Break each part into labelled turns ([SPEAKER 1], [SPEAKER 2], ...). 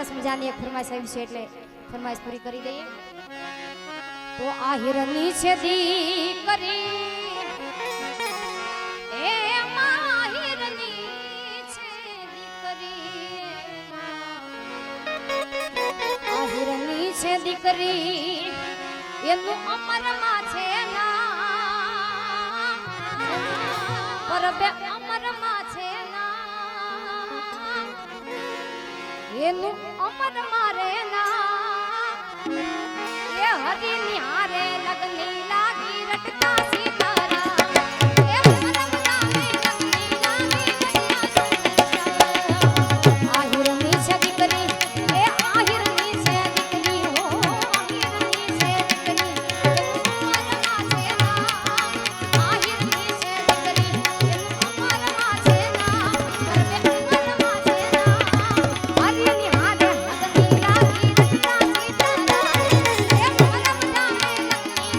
[SPEAKER 1] સરસ મજાની એક ફરમાઈશ આવી છે એટલે ફરમાઈશ પૂરી કરી દઈએ તો આ હિરની છે દીકરી એ માં હિરની છે દીકરી આ હિરની છે દીકરી એનું અમરમાં છે નામ પરબે અમરમાં છે નામ એનું અમર મારે નામ એ હરી નિહારે લગની લાગી રટતા સીતારામ એ પરમ નામે લગની લાગી રટતા સીતારામ આ હિરની છે દીકરી એ આ હિરની છે દીકરી હો હિરની છે દીકરી અમરમાં છે નામ આ હિરની છે દીકરી અમરમાં છે નામ પરબે અમરમાં છે નામ હરી નિહારે લગની લાગી રટતા સીતારામ એ પરમ નામે લગની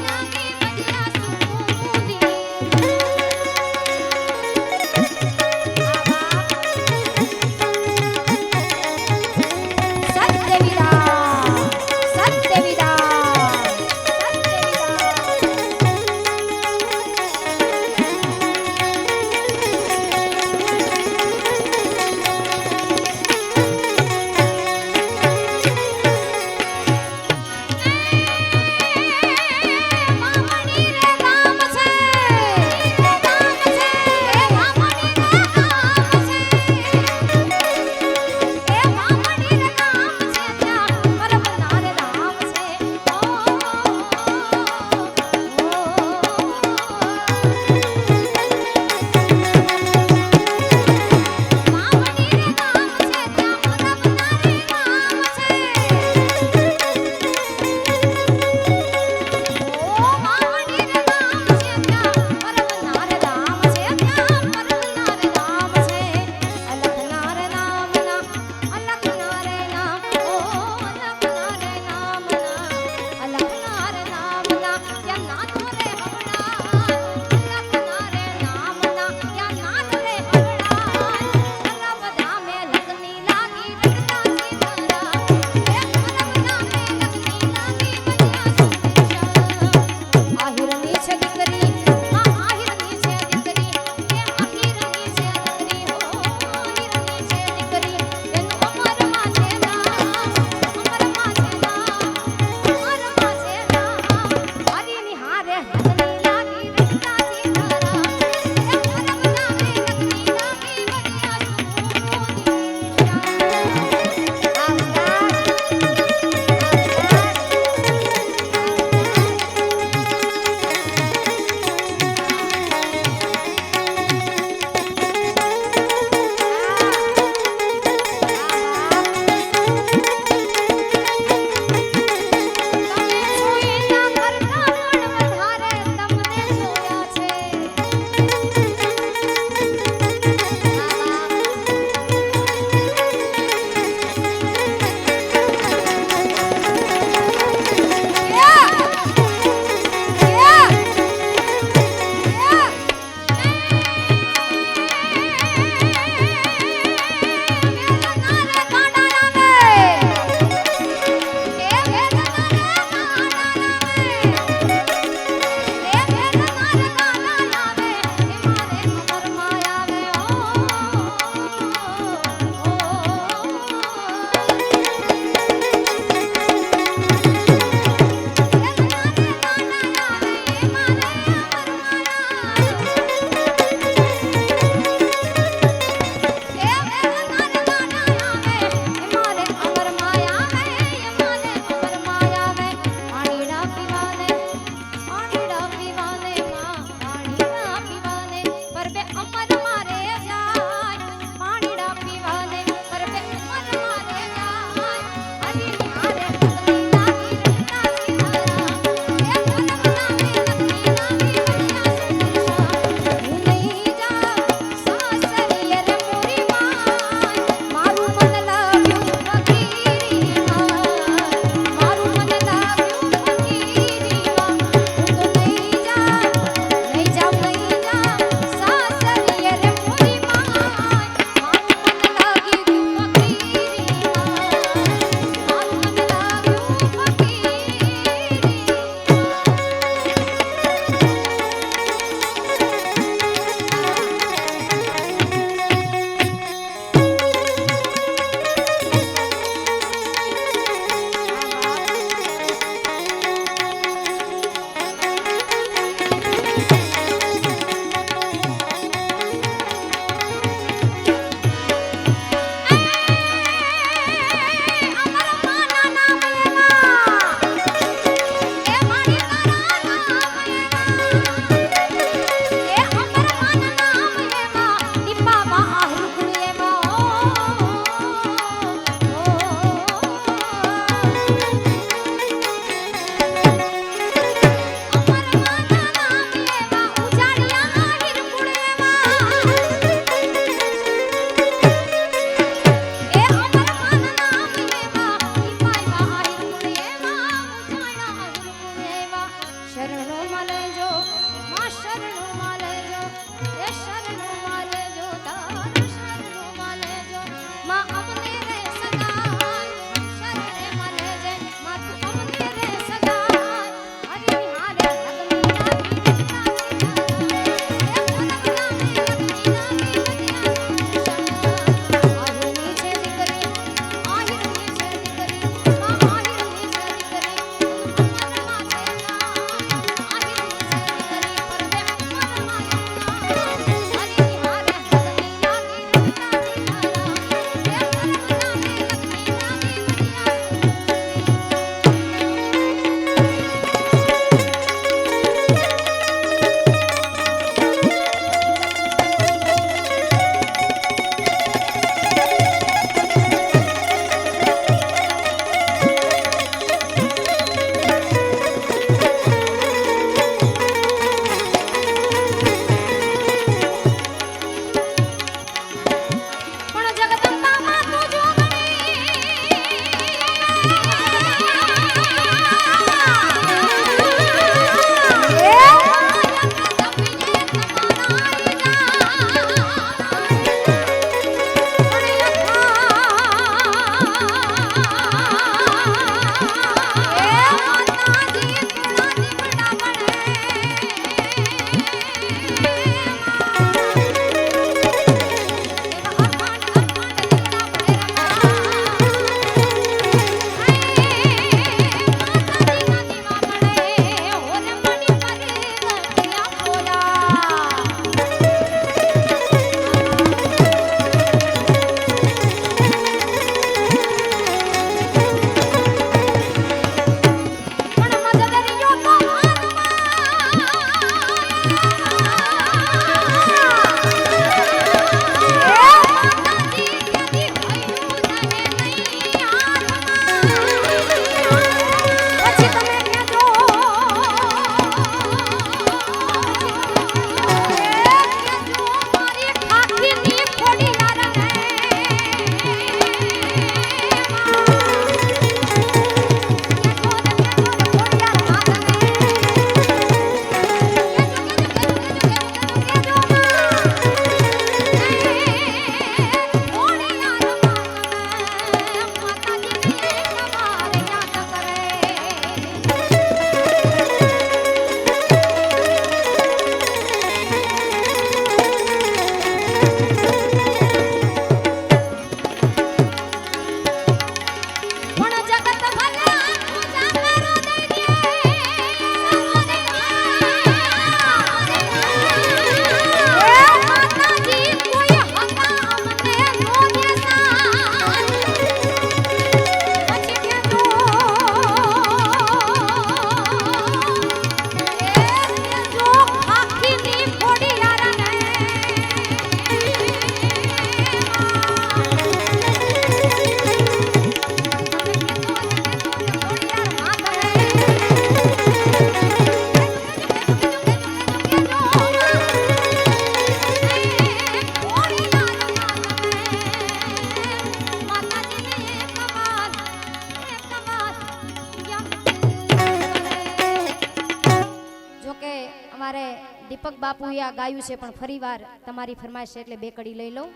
[SPEAKER 1] દીપક બાપુએ આ ગાયું છે, પણ ફરીવાર તમારી ફરમાઈશ એટલે બે કડી લઈ લઉં.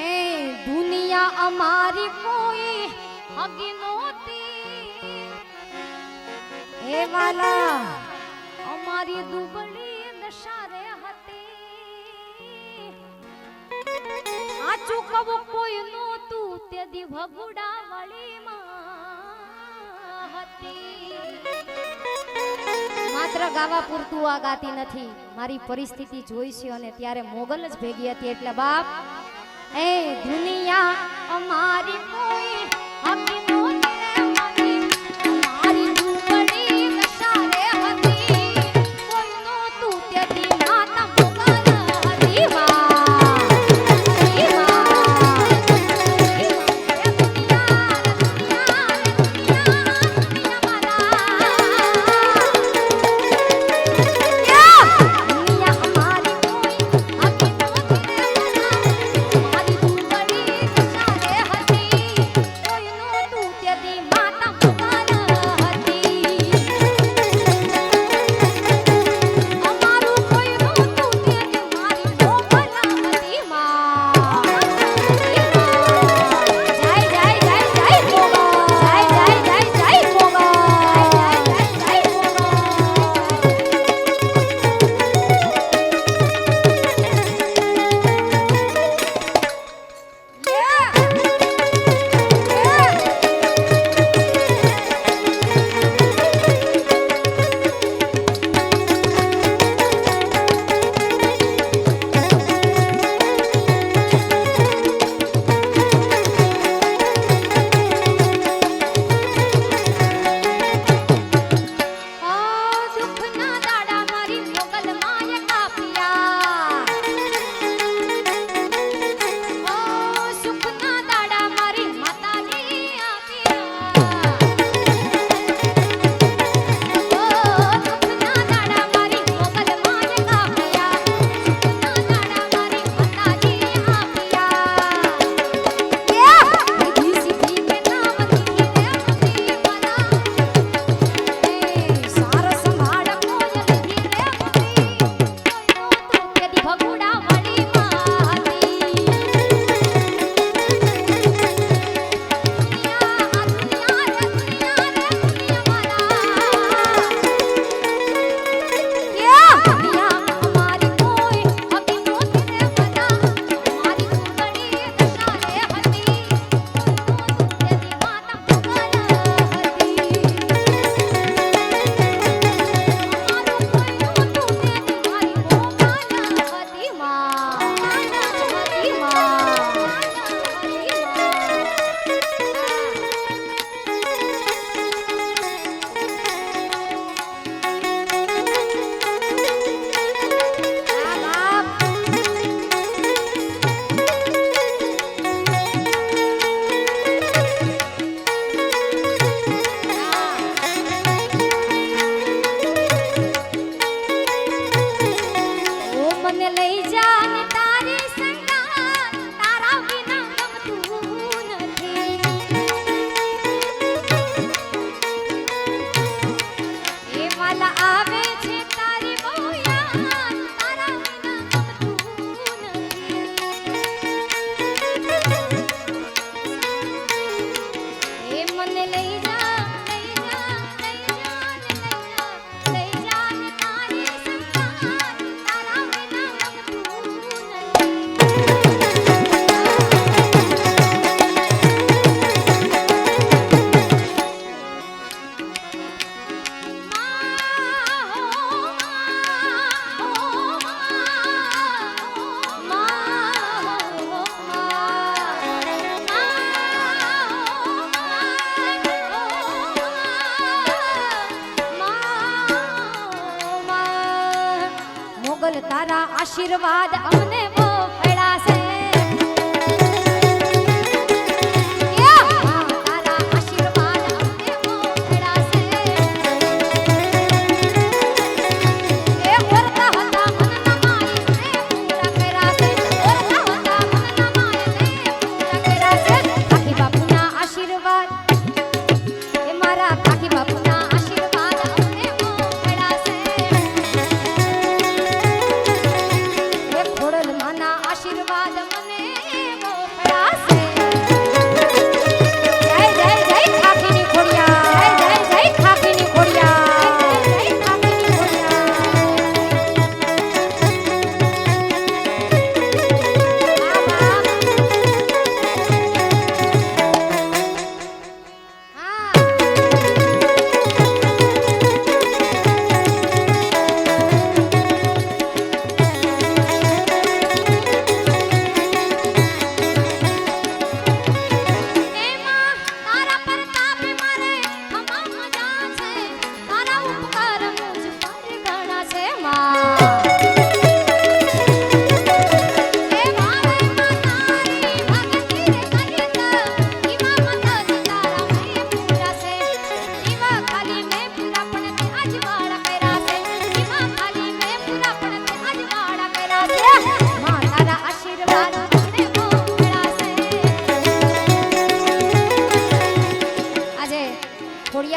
[SPEAKER 1] એ દુનિયા અમારી કોઈ હગી નહોતી, એ વાલા અમારી દુબળી દશા હતી. આ ચૂકવો કોઈ નહોતું તે દી ભગુડા વળીમાં હતી. માત્ર ગાવા પૂરતું આ ગાતી નથી, મારી પરિસ્થિતિ જોઈ છે અને ત્યારે મોગલ જ ભેગી હતી. એટલે બાપ એ દુનિયા અમારી કોઈ હકી નહોતી રે મગી, અમારી દુબળી દશા રે હતી. કોઈ નહોતું તે દી માતા મોગલ હતી. તારા આશીર્વાદ અમને બહુ પડ્યા છે. તારા આશીર્વાદ અમને બહુ પડ્યા છે. એ વરતા હતા મનના માય ને પૂરા કર્યા છે. વરતા હતા મનના માય ને પૂરા કર્યા છે. કાકી બાપુના આશીર્વાદ એ મારા કાકી બાપુના આશીર્વાદ અમને બહુ પડ્યા છે.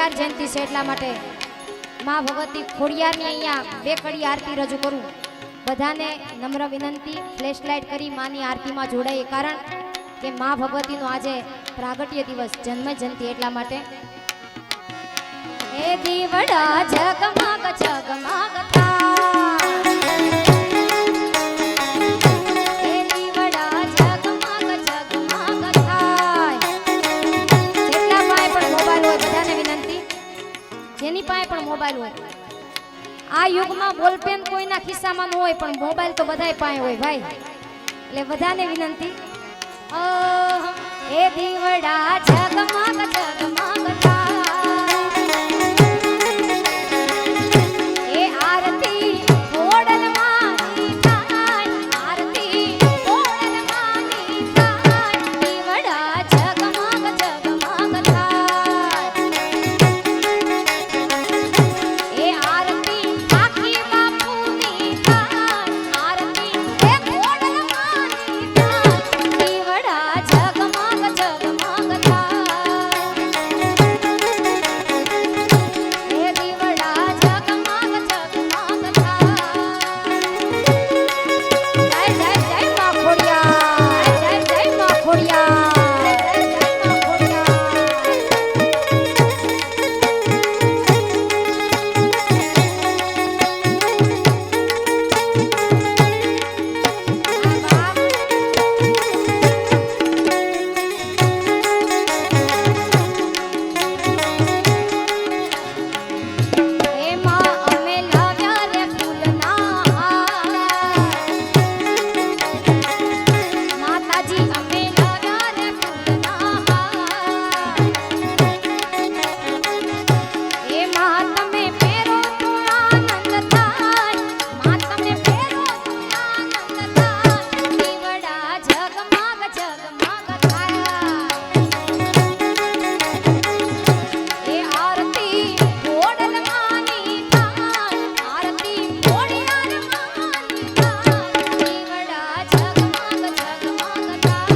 [SPEAKER 1] ખોડિયાર જયંતિ છે એટલા માટે માં ભગવતી ખોડિયારની અહીંયા બે કડી આરતી રજૂ કરું. બધાને નમ્ર વિનંતી ફ્લેશ લાઇટ કરી માની આરતીમાં જોડાય, કારણ કે માં ભગવતીનો આજે પ્રાગટ્ય દિવસ જન્મ જયંતિ એટલા માટે. એ દીવડા જગમગ જગમગ થાય, એ દીવડા જગમગ જગમગ થાય. જેટલા પાસે પણ મોબાઈલ હોય બધાને વિનંતી, જેની પાસે પણ મોબાઈલ હોય, આ યુગમાં બોલપેન કોઈના ખિસ્સામાં ન હોય પણ મોબાઈલ તો બધાય પાસે હોય ભાઈ. એટલે બધાને વિનંતી, એ દીવડા જગમગ જગમગ થાય, એ આરતી ઓડલમાંની થાય, આરતી ઓડલમાંની થાય, દીવડા જગમગ જગમગ થાય, એ આરતી આખી બાપુની થાય, આરતી એ ઓડલમાંની થાય, દીવડા જગમગ જગમગ થાય, એ દીવડા જગમગ જગમગ થાય. જય જય જય માં ખોડિયાર, જય જય માં ખોડિયાર, જય જય માં ખોડિયાર. એમાં અમે લાવ્યા રે ફૂલના હાર, માતાજી અમે લાવ્યા રે ફૂલના હાર, એમાં તમે પહેરો તો આનંદ થાય, માં તમે પહેરો તો આનંદ થાય, દીવડા જગમગ જગમગ થાય, એ આરતી ઓડલમાંની થાય, આરતી ખોડિયારમાંની થાય, દીવડા જગમગ જગમગ થાય,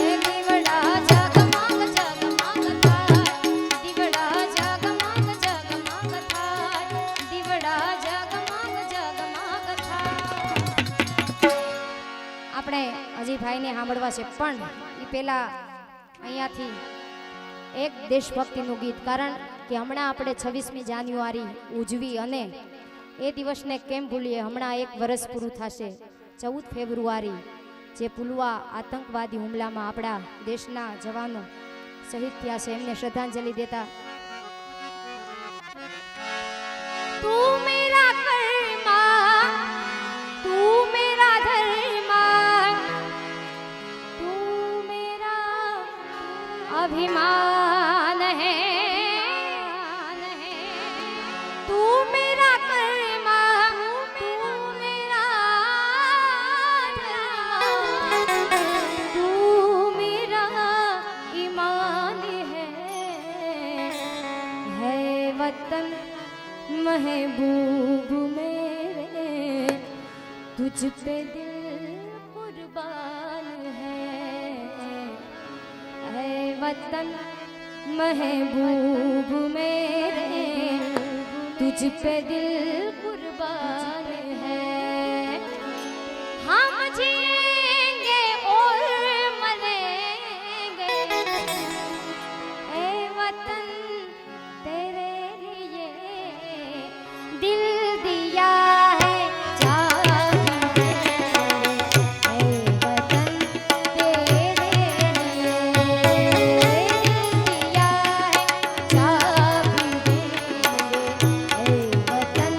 [SPEAKER 1] એ દીવડા જગમગ જગમગ થાય, દીવડા જગમગ જગમગ થાય, દીવડા જગમગ જગમગ થાય. આપણે હજી ભાઈને સાંભળવા છે પણ એ પહેલા અહીંયાથી એક દેશભક્તિનું ગીત, કારણ કે હમણાં આપણે 26મી જાન્યુઆરી ઉજવી અને એ દિવસને કેમ ભૂલીએ. હમણાં એક વર્ષ પૂરું થશે 14 ફેબ્રુઆરી, જે પુલવા આતંકવાદી હુમલામાં આપણા દેશના જવાનો શહીદ થયા છે, એમને શ્રદ્ધાંજલિ દેતા. તું મેરા કર્મા, તું મેરા ધર્મા, તું મેરા अभिमान है, तू मेरा कर्मा, तू मेरा धर्मा, तू मेरा ईमान है वतन महबूब मेरे, तुझ पे दिल कुर्बान है वतन महबूब मेरे, तुझ पे दिल कुर्बान है. हम जिएंगे और मरेंगे ए वतन तेरे लिए, दिल दिया है चाबी ए वतन तेरे लिए, दिया है चाबी ए वतन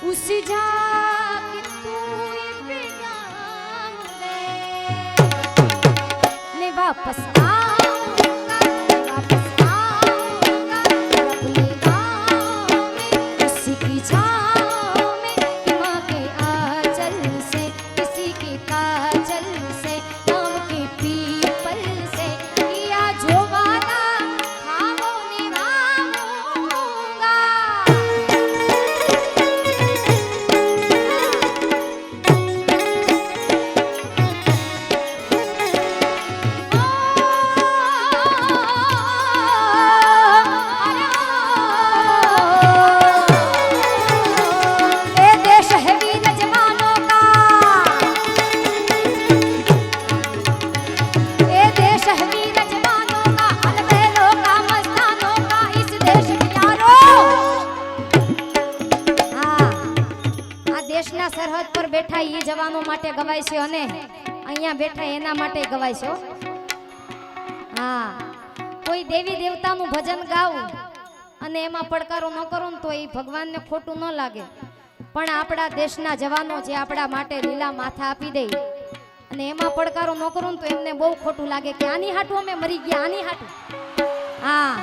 [SPEAKER 1] उस जाके तू पैगाम दे मैं वापस आऊंगा वापस आऊंगा अपने गाँव में उसी की छाँव में कि माँ के आंचल से किसी के काजल से आम के पीपल से किया जो वादा था वो निभाऊंगा સરહદ પર બેઠા એ જવાનો માટે ગવાય છે અને અહીંયા બેઠા એના માટે ગવાય છે હા કોઈ દેવી દેવતાનું ભજન ગાવું અને એમાં પડકારો ન કરો ને તો એ ભગવાનને ખોટું ન લાગે પણ આપણા દેશના જવાનો જે આપણા માટે લીલા માથા આપી દે અને એમાં પડકારો ન કરો ને તો એમને બહુ ખોટું લાગે કે આની હાટું અમે મરી ગયા આની હાટું હા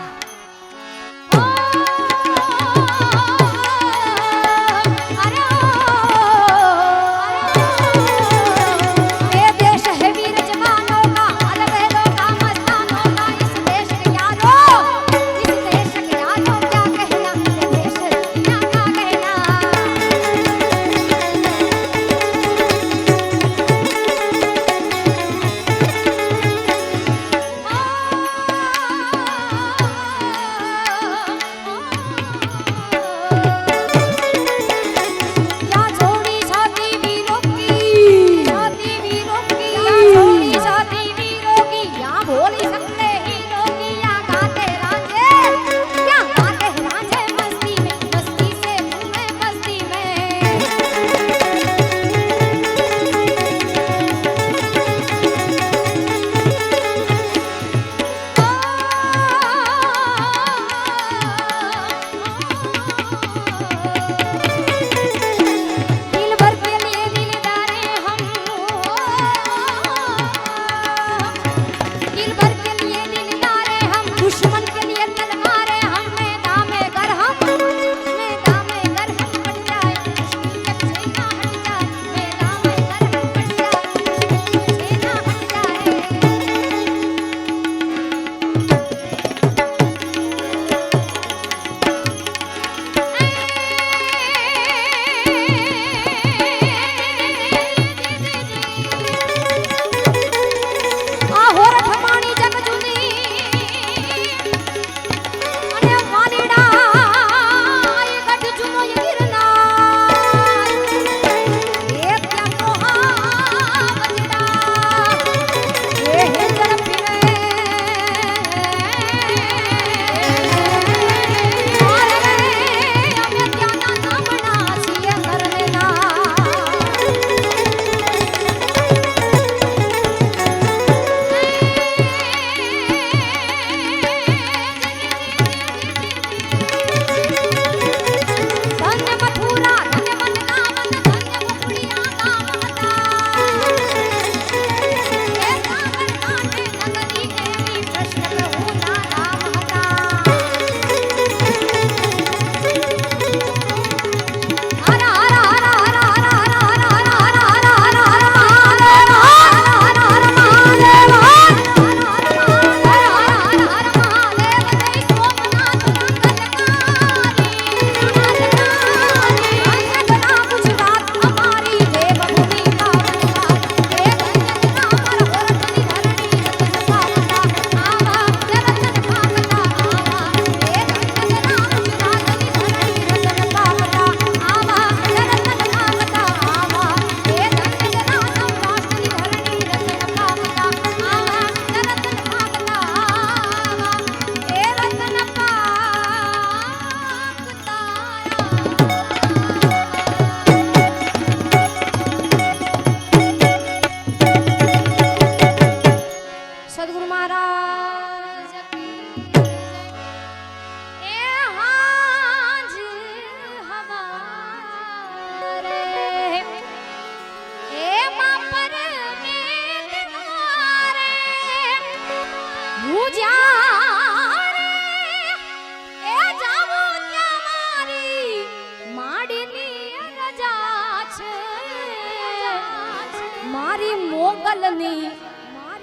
[SPEAKER 1] મોગલની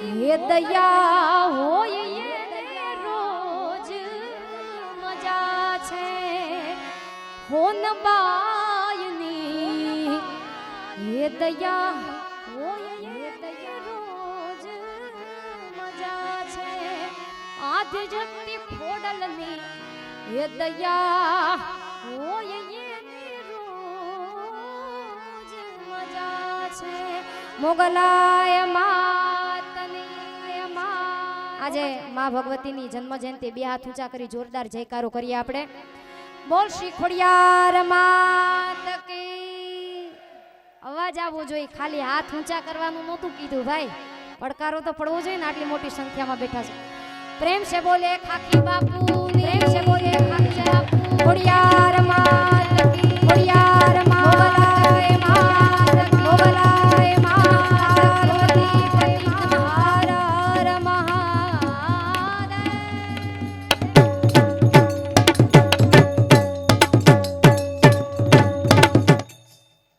[SPEAKER 1] હે દયા હોય એને રોજ મજા છે હોનબાયની હે દયા હોય એને રોજ મજા છે આદ્ય જગતી ખોડલની હે દયા હોય એને રોજ મજા છે મોગલાય માતની આજે માં ભગવતીની જન્મ જયંતિ બે હાથ ઊંચા કરી જોરદાર જયકારો કરીએ આપણે બોલ શ્રી ખોડિયાર માત કી અવાજ આવવો જોઈએ ખાલી હાથ ઊંચા કરવાનું નહોતું કીધું ભાઈ પડકારો તો પડવો જોઈએ ને આટલી મોટી સંખ્યામાં બેઠા છે પ્રેમ છે બોલે ખાખી બાપુ પ્રેમ છે બોલે ખાખી બાપુ ખોડિયાર માત કી ખોડિયાર